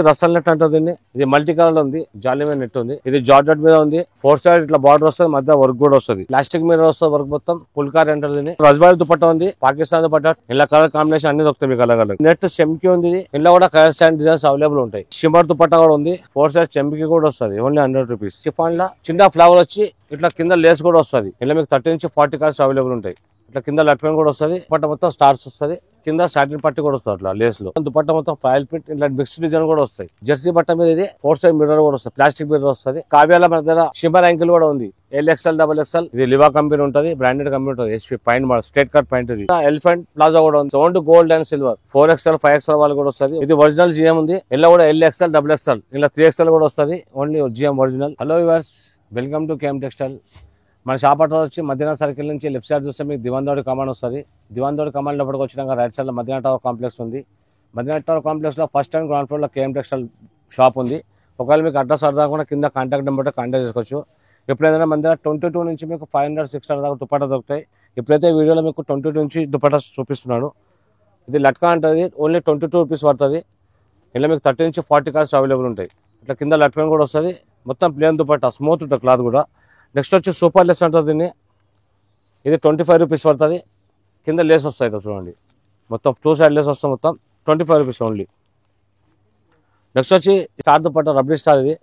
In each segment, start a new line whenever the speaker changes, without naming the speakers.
Russell net అంటుంది. ఇది multi colour ఉంది, జాలీమేన్ నెట్ ఉంది. ఇది జార్జెట్ మీద ఉంది. 4 సైడ్ ఇట్లా బార్డర్ వస్తుంది, మధ్య వర్క్ కూడా వస్తుంది. ప్లాస్టిక్ మీద వస్తుంది వర్క్ మొత్తం. పుల్కార్ అంటుంది. రజ్వాడి దుపట్టా ఉంది, పాకిస్తాన్ దుపట్టా. ఇలా కలర్ కాంబినేషన్ అన్ని దొరుకుతాయి మీకు అలగ్ అలగ్. నెట్ చెంకి ఉంది, ఇలా కూడా కలర్స్ అండ్ డిజైన్స్ అవైలబుల్ ఉంటాయి. షిమర్ దుపట్టా కూడా ఉంది, 4 సైడ్ చెంకి కూడా వస్తుంది. Only 100 rupees. షిఫాన్ లా చిన్న ఫ్లవర్ వచ్చి ఇట్లా కింద లేస్ కూడా వస్తుంది. ఇలా మీకు 30 నుంచి 40 కలర్స్ అవైలబుల్ ఉంటాయి. ఇట్లా కింద లట్కన్ కూడా వస్తుంది. దుపట్టా మొత్తం స్టార్స్ వస్తుంది, కింద సాటిన్ పట్టి కూడా వస్తుంది. అట్లా లేస్ లో దుపట్టా మొత్తం ఫైల్ ప్రింట్ ఇట్లా మిక్స్డ్ డిజైన్ కూడా వస్తాయి. జెర్సీ బట్ట మీద ఇది 4 సైడ్ మిర్రర్ కూడా వస్తుంది, ప్లాస్టిక్ మిర్రర్ వస్తుంది. కావ్యాల మన దగ్గర షిమర్ యాంకిల్ కూడా ఉంది, LXL XXL. ఇది లివా కంపెనీ ఉంటుంది, బ్రాండెడ్ కంపెనీ ఉంటుంది. HP పైన స్ట్రేట్ కట్ పాయింట్. ఇది ఎలిఫెంట్ ప్లాజా కూడా ఉంది. Sound gold and silver 4XL 5XL వాళ్ళు కూడా వస్తుంది. ఇది ఒరిజినల్ GM ఉంది. ఇలా కూడా LXL XXL ఇలా 3XL కూడా వస్తుంది. Only GM original. Hello viewers, welcome to KM textile. మన షాప్ అడ్రస్ వచ్చి మదీనా సర్కిల్ నుంచి లెఫ్ట్ సైడ్ చూస్తే మీకు దివాన్దోడి కమాండ్ వస్తుంది. దివాన్దోడి కమాండ్ లోపలికి వచ్చినాక రైట్ సైడ్ లో మదీనా టవర్ కాంప్లెక్స్ ఉంది. మదీనా టవర్ కాంప్లెక్స్ లో ఫస్ట్ అండ్ గ్రౌండ్ ఫ్లోర్ లో KM టెక్స్టైల్ షాప్ ఉంది. ఒకవేళ మీకు అడ్రస్ అర్థం కాకుండా కింద కాంటాక్ట్ నెంబర్ కాంటాక్ట్ చేసుకోవచ్చు. ఎప్పుడైనా మన దగ్గర 22 నుంచి మీకు 500-600 దాకా దుపట్టా దొరుకుతాయి. ఇప్పుడైతే వీడియోలో మీకు 22 నుంచి దుపట్టా చూపిస్తున్నాడు. ఇది లట్కా అంటుంది, ఓన్లీ 22 రూపీస్ పడుతుంది. ఇలా మీకు 30 నుంచి 40 కలర్స్ అవైలబుల్ ఉంటాయి. ఇట్లా కింద లట్కన్ కూడా వస్తుంది, మొత్తం ప్లేన్ దుపట్టా, స్మూత్ ఉంటుంది క్లాత్ కూడా. నెక్స్ట్ వచ్చి సూపర్ లెస్ అంటుంది దీన్ని. ఇది 25 రూపీస్ పడుతుంది. కింద లేస్ వస్తాయి చూడండి, మొత్తం 2 సైడ్ లేస్ వస్తాయి, మొత్తం 25 రూపీస్ ఓన్లీ. నెక్స్ట్ వచ్చి స్టార్ దుపట్టా, రబ్బరీ స్టార్. ఇది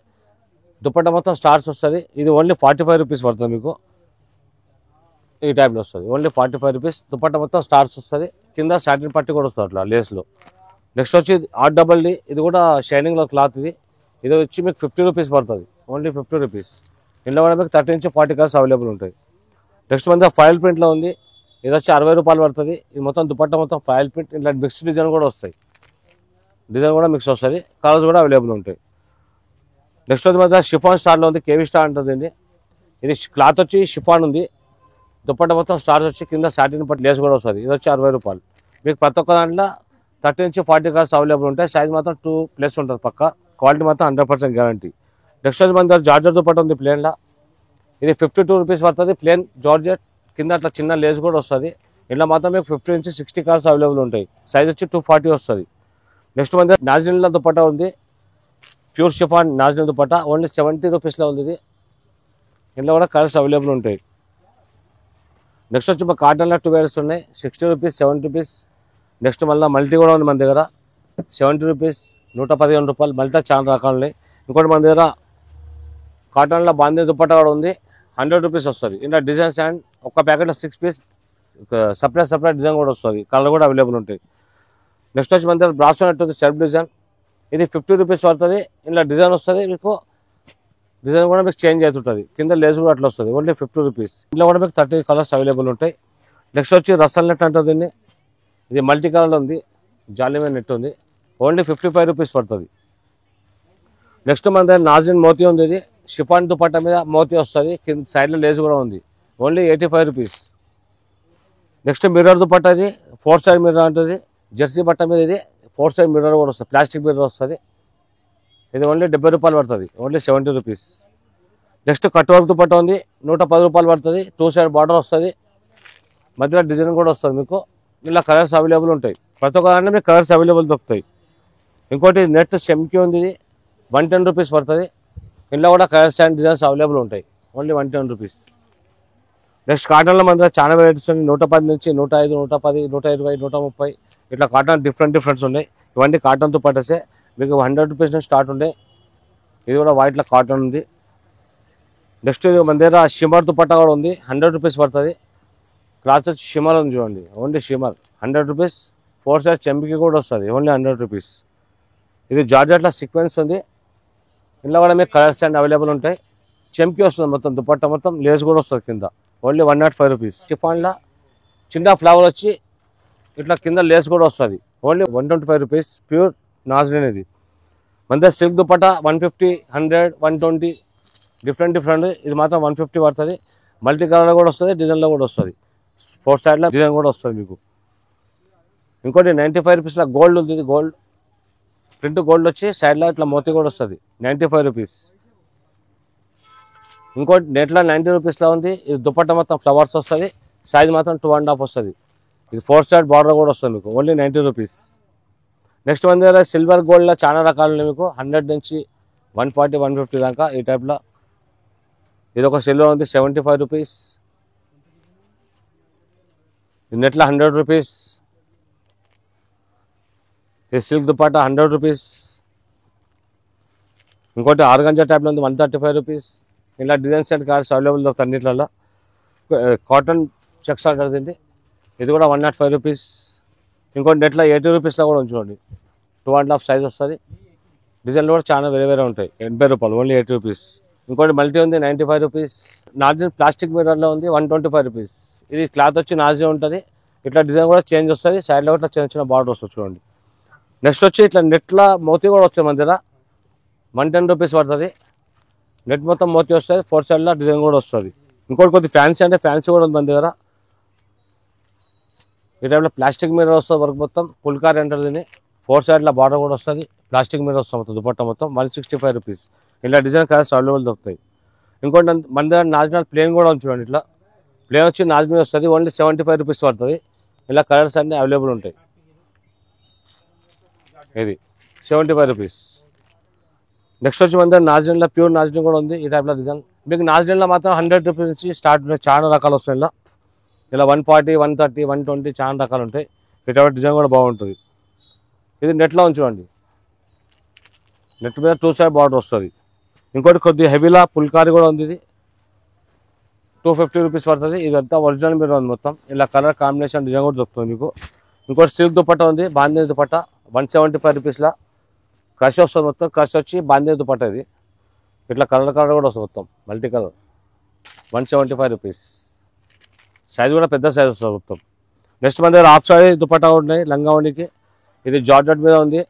దుపట్టా మొత్తం స్టార్స్ వస్తుంది. ఇది ఓన్లీ 45 రూపీస్ పడుతుంది మీకు. ఈ టైప్లో వస్తుంది, ఓన్లీ 45 రూపీస్. దుపట్టా మొత్తం స్టార్స్ వస్తుంది, కింద సాటిన్ పట్టి కూడా వస్తుంది అట్లా లేస్లో. నెక్స్ట్ వచ్చి RDD. ఇది కూడా షైనింగ్లో క్లాత్. ఇది వచ్చి మీకు 50 రూపీస్ పడుతుంది, ఓన్లీ 50 రూపీస్. ఇందులో కూడా మీకు 30 నుంచి 40 కలర్స్ అవైలబుల్ ఉంటాయి. నెక్స్ట్ మన ఫైల్ ప్రింట్లో ఉంది. ఇది వచ్చి 60 రూపాయలు పడుతుంది. ఇది మొత్తం దుపట్టా మొత్తం ఫైల్ ప్రింట్, ఇట్లా మిక్స్డ్ డిజైన్ కూడా వస్తాయి. డిజైన్ కూడా మిక్స్ వస్తుంది, కలర్స్ కూడా అవైలబుల్ ఉంటాయి. నెక్స్ట్ వచ్చి మన షిఫాన్ స్టార్లో ఉంది, KV స్టార్ అంటుంది. ఇది క్లాత్ వచ్చి షిఫాన్ ఉంది. దుపట్టా మొత్తం స్టార్స్ వచ్చి కింద సాటిన్ పట్టి లేస్ కూడా వస్తుంది. ఇది వచ్చి 60 రూపాయలు. మీకు ప్రతి ఒక్క దాంట్లో 30 నుంచి 40 కలర్స్ అవైలబుల్ ఉంటాయి. సైజ్ మాత్రం 2+ ఉంటుంది పక్క. క్వాలిటీ మాత్రం 100% గ్యారంటీ. నెక్స్ట్ వచ్చి మన దగ్గర జార్జెట్ దుపట్టా ఉంది ప్లేన్లో. ఇది 52 రూపీస్ పడుతుంది, ప్లేన్ జార్జెట్. కింద అట్లా చిన్న లేస్ కూడా వస్తుంది. ఇలా మాత్రం మీకు 50 నుంచి 60 కలర్స్ అవైలబుల్ ఉంటాయి. సైజ్ వచ్చి 240 వస్తుంది. నెక్స్ట్ మన దగ్గర నాజినిల్ దుపట్టా ఉంది, ప్యూర్ షిఫాన్ నాజినిల్ దుపట్టా. ఓన్లీ 70 రూపీస్లో ఉంది ఇది. ఇందులో కూడా కలర్స్ అవైలబుల్ ఉంటాయి. నెక్స్ట్ వచ్చి మా కాటన్లో 2 వేర్స్ ఉన్నాయి, 60 రూపీస్, 70 రూపీస్. నెక్స్ట్ మళ్ళీ మల్టీ కూడా ఉంది మన దగ్గర, 70 రూపీస్, 115 రూపాయలు. మల్టీ చాలా రకాలు ఉన్నాయి. ఇంకోటి మన దగ్గర కాటన్లో బాందీ దుపట్టా కూడా ఉంది, 100 రూపీస్ వస్తుంది. ఇలా డిజైన్స్ అండ్ ఒక ప్యాకెట్లో 6 పీస్ సపరేట్ డిజైన్ కూడా వస్తుంది, కలర్ కూడా అవైలబుల్ ఉంటాయి. నెక్స్ట్ వచ్చి మన దగ్గర బ్రాసో నెట్ ఉంది, సెల్ఫ్ డిజైన్. ఇది 50 రూపీస్ పడుతుంది. ఇలా డిజైన్ వస్తుంది మీకు, డిజైన్ కూడా మీకు చేంజ్ అవుతుంటుంది. కింద లేస్ కూడా అట్లా వస్తుంది, ఓన్లీ 50 రూపీస్. ఇందులో కూడా మీకు 30 కలర్స్ అవైలబుల్ ఉంటాయి. నెక్స్ట్ వచ్చి రసల్ నెట్ అంటుంది. ఇది మల్టీ కలర్లో ఉంది, జాలీమేన్ నెట్ ఉంది. ఓన్లీ 55 రూపీస్ పడుతుంది. నెక్స్ట్ మన దగ్గర నాజిన్ మోతీ ఉంది. ఇది షిఫాన్ దుపట్టా మీద మోతీ వస్తుంది, కింద సైడ్లో లేస్ కూడా ఉంది. Only 85 rupees. Next mirror dupatta. ఇది 4 సైడ్ మిర్రర్ ఉంటుంది. జెర్సీ బట్ట మీద ఇది 4 సైడ్ మిర్రర్ కూడా వస్తుంది, ప్లాస్టిక్ మిర్రర్ వస్తుంది. ఇది ఓన్లీ 70 రూపాయలు పడుతుంది, only 70 rupees. Next cut work dupatta ఉంది, 110 రూపాయలు పడుతుంది. 2 సైడ్ బార్డర్ వస్తుంది, మధ్యలో డిజైన్ కూడా వస్తుంది మీకు. ఇలా కలర్స్ అవైలబుల్ ఉంటాయి. ప్రతి ఒక్క దాంట్లో మీకు కలర్స్ అవైలబుల్ దొరుకుతాయి. ఇంకోటి నెట్ చెంకి ఉంది, ఇది 110 రూపీస్ పడుతుంది. ఇందులో కూడా కలర్స్ అండ్ డిజైన్స్ అవైలబుల్ ఉంటాయి, ఓన్లీ 110 రూపీస్. నెక్స్ట్ కాటన్లో మన దగ్గర చాలా వెరైటీస్ ఉన్నాయి, 110 నుంచి 105, 110, 120, 130 ఇట్లా కాటన్ డిఫరెంట్స్ ఉన్నాయి. ఇవన్నీ కాటన్ దుపట్టాసే. మీకు 100 రూపీస్ నుంచి స్టార్ట్ ఉంటాయి. ఇది కూడా వైట్లో కాటన్ ఉంది. నెక్స్ట్ మన దగ్గర షిమర్ దుపట్టా కూడా ఉంది, 100 రూపీస్ పడుతుంది. క్లాత్ వచ్చి షిమర్ ఉంది చూడండి, ఓన్లీ షిమర్ 100 రూపీస్. 4 సైజ్ చెంపికి కూడా వస్తుంది, ఓన్లీ 100 రూపీస్. ఇది జార్జెట్లో సీక్వెన్స్ ఉంది. ఇందులో కూడా మీకు కలర్స్ అండ్ అవైలబుల్ ఉంటాయి. చెంకి వస్తుంది మొత్తం, దుపట్టా మొత్తం లేస్ కూడా వస్తుంది కింద, ఓన్లీ 105 రూపీస్. షిఫాన్లో చిన్న ఫ్లవర్ వచ్చి ఇట్లా కింద లేస్ కూడా వస్తుంది, ఓన్లీ 125 రూపీస్. ప్యూర్ నాజిన్. ఇది మన దగ్గర సిల్క్ దుపట్టా 150, 100, 120 డిఫరెంట్. ఇది మాత్రం 150 పడుతుంది. మల్టీ కలర్లో కూడా వస్తుంది, డిజైన్లో కూడా వస్తుంది. 4 సైడ్లో డిజైన్ కూడా వస్తుంది మీకు. ఇంకోటి 95 రూపీస్లో గోల్డ్ ఉంది. ఇది గోల్డ్ ప్రింట్, గోల్డ్ వచ్చి సైడ్లో ఇట్లా మోతీ కూడా వస్తుంది, 95 రూపీస్. ఇంకోటి నెట్లో 90 రూపీస్లో ఉంది. ఇది దుపట్టా మొత్తం ఫ్లవర్స్ వస్తుంది, సైజ్ మాత్రం 2.5 వస్తుంది. ఇది 4 సైడ్ బార్డర్ కూడా వస్తుంది మీకు, ఓన్లీ 90 రూపీస్. నెక్స్ట్ మన దగ్గర సిల్వర్ గోల్డ్లో చాలా రకాలు ఉన్నాయి. మీకు 100 నుంచి 140, 150 దాకా ఈ టైప్లో. ఇది ఒక సిల్వర్ ఉంది 75 రూపీస్. నెట్లో 100 రూపీస్. ఇది సిల్క్ దుపాటా 100 రూపీస్. ఇంకోటి ఆర్గంజా టైప్లో ఉంది 135 రూపీస్. ఇలా డిజైన్స్ అండ్ కార్డ్స్ అవైలబుల్ దొరుకుతాయి అన్నిట్లలో. కాటన్ చెక్స్ అంటారు, ఇది కూడా 105 రూపీస్. ఇంకోటి నెట్లో 80 రూపీస్లో కూడా ఉంచుకోండి. 2.5 సైజ్ వస్తుంది. డిజైన్లు కూడా చాలా వేరే వేరే ఉంటాయి. 80 రూపాయలు, ఓన్లీ 80 రూపీస్. ఇంకోటి మల్టీ ఉంది 95 రూపీస్. నార్జన్ ప్లాస్టిక్ మిర్రర్లో ఉంది 125 రూపీస్. ఇది క్లాత్ వచ్చి నాజీ ఉంటుంది. ఇట్లా డిజైన్ కూడా చేంజ్ వస్తుంది. సైడ్లో కూడా చిన్న చిన్న బార్డర్ వస్తుంది చూడండి. నెక్స్ట్ వచ్చి ఇట్లా నెట్లో మోతీ కూడా వస్తుంది మన దగ్గర. 110 రూపీస్ పడుతుంది. నెట్ మొత్తం మోతీ వస్తుంది. 4 సైడ్లో డిజైన్ కూడా వస్తుంది. ఇంకోటి కొద్ది ఫ్యాన్సీ అంటే ఫ్యాన్సీ కూడా ఉంది మన దగ్గర. ఈ టైంలో ప్లాస్టిక్ మిర్రర్ వస్తుంది వర్క్ మొత్తం. పుల్కార్ అంటారు దీన్ని. 4 సైడ్లో బార్డర్ కూడా వస్తుంది. ప్లాస్టిక్ మిర్రర్ వస్తుంది మొత్తం దుపట్టా మొత్తం 165 రూపీస్. ఇలా డిజైన్ కలర్స్ అవైలబుల్ దొరుకుతాయి. ఇంకోటి మన దగ్గర నాజనల్ ప్లేన్ కూడా ఉంది చూడండి. ఇట్లా ప్లేన్ వచ్చి నాజనీ వస్తుంది. ఓన్లీ 75 రూపీస్ పడుతుంది. ఇలా కలర్స్ అన్నీ అవైలబుల్ ఉంటాయి. ఇది 75 రూపీస్. నెక్స్ట్ వచ్చి మన దగ్గర నాజనీలో ప్యూర్ నాజనీ కూడా ఉంది. ఈ టైప్లో డిజైన్ మీకు నాజనీలో మాత్రం 100 రూపీస్ నుంచి స్టార్ట్ ఉన్నాయి. చాలా రకాలు వస్తాయి. ఇలా 140, 130, 120 చాలా రకాలు ఉంటాయి. ఈ టైప్ డిజైన్ కూడా బాగుంటుంది. ఇది నెట్లో ఉంచుకోండి. నెట్ మీద 2 సైడ్ బార్డర్ వస్తుంది. ఇంకోటి కొద్దిగా హెవీలా పుల్కారీ కూడా ఉంది. ఇది 250 రూపీస్ పడుతుంది. ఇదంతా ఒరిజినల్ మీద ఉంది మొత్తం. ఇలా కలర్ కాంబినేషన్ డిజైన్ కూడా దొరుకుతుంది మీకు. ఇంకోటి సిల్క్ దుపట్టా ఉంది, బాంధీ దుపట్టా 175 రూపీస్లో. క్రష్ వస్తుంది మొత్తం. క్రష్ వచ్చి బాంధీ దుపట్టా. ఇది ఇట్లా కలర్ కలర్ కూడా వస్తుంది మొత్తం మల్టీ కలర్. 175 రూపీస్. సైజ్ కూడా పెద్ద సైజ్ వస్తుంది మొత్తం. నెక్స్ట్ మన దగ్గర హాఫ్ సారీ దుపట్టా ఉన్నాయి లంగా ఉండికి. ఇది జార్జెట్ మీద ఉంది.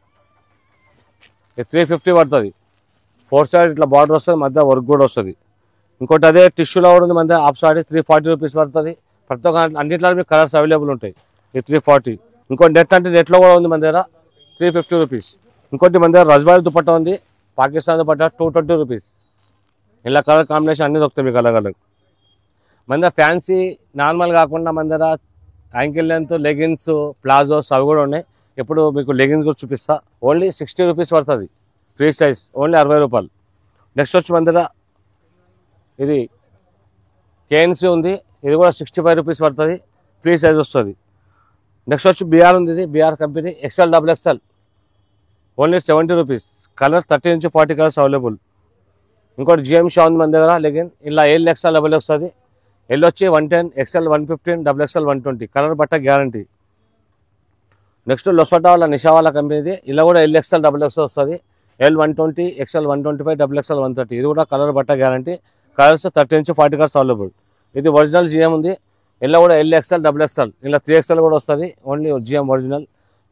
ఇది 350 పడుతుంది. 4 సైడ్ ఇట్లా బార్డర్ వస్తుంది, మధ్య వర్క్ కూడా వస్తుంది. ఇంకోటి అదే టిష్యూలో కూడా ఉంది మన దగ్గర హాఫ్ సారీ 340 రూపీస్ పడుతుంది. ప్రతి ఒక్క అన్నింటిలో మీకు కలర్స్ అవైలబుల్ ఉంటాయి. ఇది 340. ఇంకోటి నెట్ అంటే నెట్లో కూడా ఉంది మన దగ్గర 350 రూపీస్. ఇంకోటి మన దగ్గర రజ్వారీ దుపట్టా ఉంది పాకిస్తాన్ దుపట్టా 220 రూపీస్. ఇలా కలర్ కాంబినేషన్ అన్నీ దొరుకుతాయి మీకు అలగ్ అలగ్. మన దగ్గర ఫ్యాన్సీ నార్మల్ కాకుండా మన దగ్గర యాంకిల్ లెంత్ లెగిన్స్ ప్లాజోస్ అవి కూడా ఉన్నాయి. ఇప్పుడు మీకు లెగిన్స్ కూడా చూపిస్తా. ఓన్లీ 60 రూపీస్ పడుతుంది. ఫ్రీ సైజ్ ఓన్లీ 60 రూపాయలు. నెక్స్ట్ వచ్చి మన దగ్గర ఇది కేఎన్సీ ఉంది. ఇది కూడా 65 రూపీస్ పడుతుంది. ఫ్రీ సైజ్ వస్తుంది. నెక్స్ట్ వచ్చి బిఆర్ ఉంది. ఇది BR company XL, XXL only 70 rupees. Colour 30 నుంచి 40 కలర్స్ అవైలబుల్. ఇంకోటి జిఎం షా ఉంది మన దగ్గర లెగిన్. ఇలా LXL డబుల్ వస్తుంది. ఎల్ వచ్చి 110, XL 115, XXL 120. కలర్ బట్ట గ్యారంటీ. నెక్స్ట్ లొసోటా వాళ్ళ నిషా వాళ్ళ కంపెనీది. ఇలా కూడా LXL XXL వస్తుంది. L 120, XL 125, XXL 130. ఇది కూడా కలర్ బట్ట గ్యారంటీ. కలర్స్ 30 నుంచి 40 కలర్స్ అవైలబుల్. ఇది ఒరిజినల్ జిఎం ఉంది. ఇలా కూడా LXL XXL ఇలా 3XL కూడా వస్తుంది. Only GM original.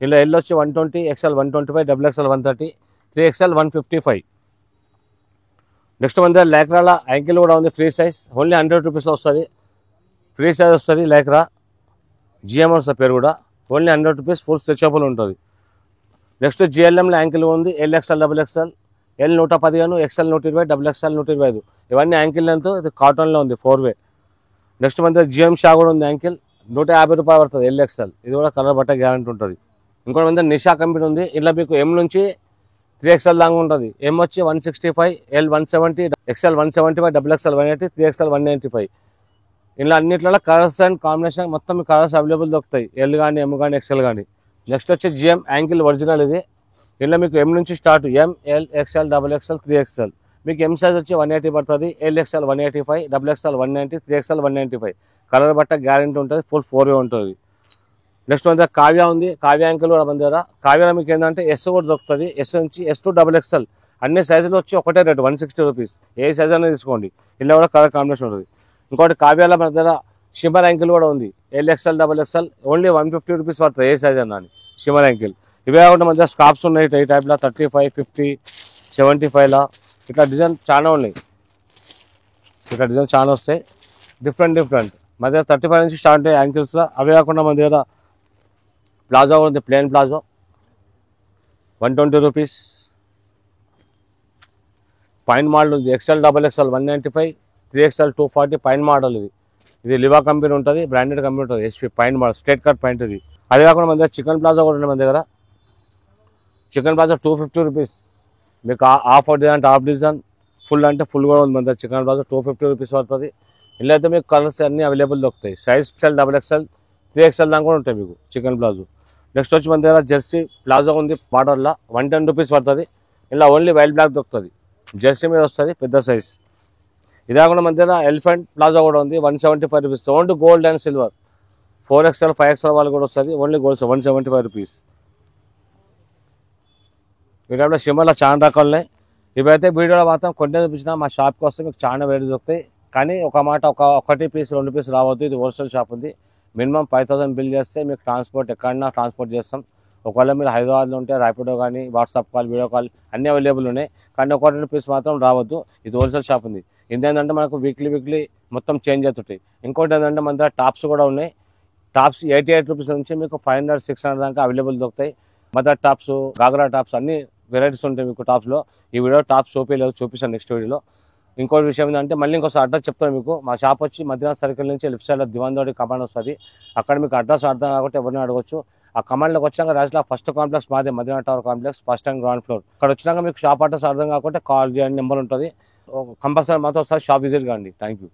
ఇలా ఎల్ వచ్చి 120, XL 125, XXL 130, 3XL 155. నెక్స్ట్ మన దగ్గర లేక్రాల యాంకిల్ కూడా ఉంది ఫ్రీ సైజ్. ఓన్లీ 100 రూపీస్లో వస్తుంది. ఫ్రీ సైజ్ వస్తుంది. లేక్రా జిఎం వస్తుంది పేరు కూడా. Only 100 rupees. ఫుల్ స్ట్రెచబుల్ ఉంటుంది. నెక్స్ట్ జిఎల్ఎంలో యాంకిల్ ఉంది. LXL XXL, L 115, XL 120, XXL 125. ఇవన్నీ యాంకిల్ లెంత్. ఇది కాటన్లో ఉంది 4-way. నెక్స్ట్ మన దగ్గర జిఎం షా కూడా ఉంది యాంకిల్. 150 రూపాయలు పడుతుంది LXL. ఇది కూడా కలర్ బట్ట గ్యారంటీ ఉంటుంది. ఇంకోటి మన దగ్గర నిషా కంపెనీ ఉంది. ఇలా మీకు M నుంచి 3XL దాకా ఉంటుంది. M వచ్చి 165, L 170, XL 175, XXL 180, 3XL 195. ఇలా అన్నిట్లలో కలర్స్ అండ్ కాంబినేషన్ మొత్తం మీ కలర్స్ అవైలబుల్ దొరుకుతాయి. L కానీ M కానీ XL కానీ. నెక్స్ట్ వచ్చి జిఎం యాంకిల్ ఒరిజినల్. ఇది ఇలా మీకు M నుంచి start M, L, XL, XXL, 3XL. మీకు M సైజ్ వచ్చి 180 పడుతుంది. LXL 185, XXL 190, 3XL 195. కలర్ బట్ట గ్యారంటీ ఉంటుంది. ఫుల్ 4-way ఉంటుంది. నెక్స్ట్ మన దగ్గర కావ్య ఉంది. కావ్య యాంకిల్ కూడా మన దగ్గర. కావ్యలో మీకు ఏంటంటే S కూడా దొరుకుతుంది. S నుంచి S to XXL అన్ని సైజులు వచ్చి ఒకటే రేటు 160 రూపీస్. ఏ సైజ్ అనేది తీసుకోండి. ఇలా కూడా కలర్ కాంబినేషన్ ఉంటుంది. ఇంకోటి కావ్యాల మన దగ్గర షిమర్ యాంకిల్ కూడా ఉంది. LXL XXL ఓన్లీ 150 రూపీస్ పడుతుంది. ఏ సైజ్ అన్నా అని షిమర్ యాంకిల్. ఇవే కాకుండా మన దగ్గర స్కార్ప్స్ ఉన్నాయి. ఈ టైప్లో 35, 50, 75లా ఇట్లా డిజైన్ చాలా ఉన్నాయి. ఇట్లా డిజైన్ చాలా వస్తాయి. డిఫరెంట్ మన దగ్గర 35 నుంచి స్టార్ట్ అయ్యాయి యాంకిల్స్లో. అవే కాకుండా మన దగ్గర ప్లాజో ఉంది. Plain palazzo 120 rupees. Fine model ఉంది. XL XXL 195, 3XL 240. Fine model ఇది లివా కంపెనీ ఉంటుంది. బ్రాండెడ్ కంపెనీ ఉంటుంది. HP fine model straight cut pant ఇది. అదే కాకుండా మన దగ్గర చికెన్ ప్లాజో కూడా ఉంది. మన దగ్గర చికెన్ ప్లాజా 250 రూపీస్. మీకు half design half design, full అంటే ఫుల్ కూడా ఉంది మన దగ్గర. చికెన్ ప్లాజా 250 రూపీస్ పడుతుంది. ఇలా అయితే మీకు కలర్స్ అన్ని అవైలబుల్ దొరుకుతాయి. సైజ్ XL, XXL, 3XL దాకా కూడా ఉంటాయి మీకు చికెన్ ప్లాజో. నెక్స్ట్ వచ్చి మన దగ్గర జెర్సీ ప్లాజో ఉంది బార్డర్లో, 110 రూపీస్ పడుతుంది. ఇలా ఓన్లీ వైట్ బ్లాక్ దొరుకుతుంది. జెర్సీ మీద వస్తుంది పెద్ద సైజ్. ఇదే కాకుండా మన దగ్గర ఎలిఫెంట్ ప్లాజో కూడా ఉంది, 175 rupees. Only gold and silver 4XL, 5XL వాళ్ళు కూడా వస్తుంది. Only gold 175 rupees. ఈ టైంలో షిమ్మర్లో చాలా రకాలున్నాయి. ఇవైతే వీడియోలో మాత్రం కొన్ని చూపించినా మా షాప్కి వస్తే మీకు చాలా వేడి దొరుకుతాయి. కానీ ఒక మాట, ఒకటి పీస్ 2 పీస్ రావద్దు. ఇది హోల్సేల్ షాప్ ఉంది. మినిమం 5000 బిల్ చేస్తే మీకు ట్రాన్స్పోర్ట్ ఎక్కడన్నా ట్రాన్స్పోర్ట్ చేస్తాం. ఒకవేళ మీరు హైదరాబాద్లో ఉంటే ర్యాపిడో కానీ, వాట్సాప్ కాల్, వీడియో కాల్ అన్నీ అవైలబుల్ ఉన్నాయి. కానీ 1 పీస్ మాత్రం రావద్దు. ఇది హోల్సేల్ షాప్ ఉంది. ఇదేంటంటే మనకు వీక్లీ మొత్తం చేంజ్ అవుతుంటాయి. ఇంకోటి ఏంటంటే మన దగ్గర టాప్స్ కూడా ఉన్నాయి. టాప్స్ 88 రూపీస్ నుంచి మీకు 500, 600 దాకా అవైలబుల్ దొరుకుతాయి. మదర్ టాప్స్, గాగ్రా టాప్స్ అన్ని వెరైటీస్ ఉంటాయి మీకు టాప్స్లో. ఈ వీడియో టాప్స్ చూపిస్తాను నెక్స్ట్ వీడియోలో. ఇంకోటి విషయం ఏంటంటే మళ్ళీ ఇంకోసారి అడ్రస్ చెప్తాను మీకు. మా షాప్ వచ్చి మదీనా సర్కిల్ నుంచి లెఫ్ట్ సైడ్లో దివాన్దోడి కమాండ్ వస్తుంది. అక్కడ మీకు అడ్రస్ అర్థం కాకపోతే ఎవరిని అడగచ్చు. ఆ కమాండ్లోకి వచ్చాక రాజ్లా ఫస్ట్ కాంప్లెక్స్ మాదే, Madina tower complex, first and ground floor. అక్కడ వచ్చినాక మీకు షాప్ అడ్రస్ అర్థం కాకపోతే కాల్ చేయండి, నెంబర్ ఉంటుంది. కంపల్సరీ మాతో ఒకసారి షాప్ విజిట్ కాండి. Thank you.